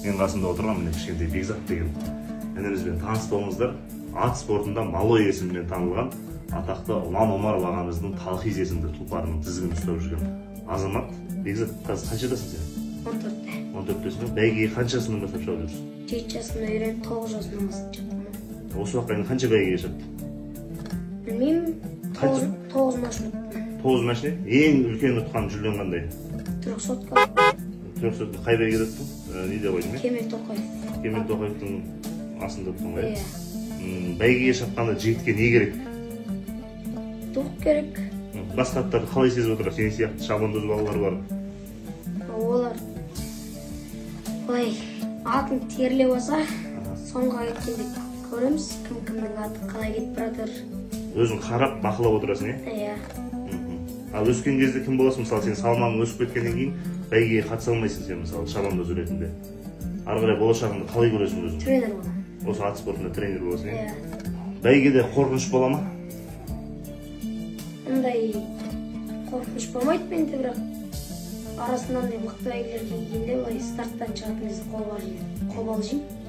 Мен қасында отырған міне кішкентай Бекзат деген інімізбен таныс болыңыздар. Ат спортында Малой есімімен танылған атақты Ұлан Омаров ағамыздың Талхиз есімді тұлпарының тізгінін ұстап жүрген азамат. Бекзат, қазір қаншадасың сен? 14-те. 14-тесің бе? Бәйгеге қаншасынан бастап шығып жүрсің? 7 жасымда үйреніп 9 жасымнан бастап шықтым. Осы уақытқа дейін қанша бәйгеге шықтың? Білмеймін, 9 машина ұттым. 9 машина? Ең үлкен ұтқан жүлдең қандай? 3 сотка. 3 сотка қай бәйгеде ұттың? Неде қойдың ба? Кемел Тоқаев. Кемел Тоқаевтың асында ұттың ғой? Иә. Бәйгеге шыққанда жігітке не керек? Дух керек. Басқа аттарды қалай сезіп отырар? Сен сияқты Шабандоз балалар бар. Олар былай атын терлеп алса, соңға кеткенде көреміз, кім-кімнің аты қалай кетіп жатыр. Өзің қарап, бақылап отырасың, е? Иә. Ал өскен кезде кім боласың? Мысалы, сен салмағың өсіп кеткеннен кейін бәйгеге қатыса алмайсың сен, мысалы, Шабандоз ретінде. Ары қарай болашағыңды қалай көресің өзің? Тренер болам. Осы ат спортында тренер боласың, е? Иә. Бәйгеде қорқыныш бола ма? Ондай қорқыныш болмайды менде, бірақ арасынан мықты бәйгелерге келгенде былай старттан шығатын кезде қолбал жеймін.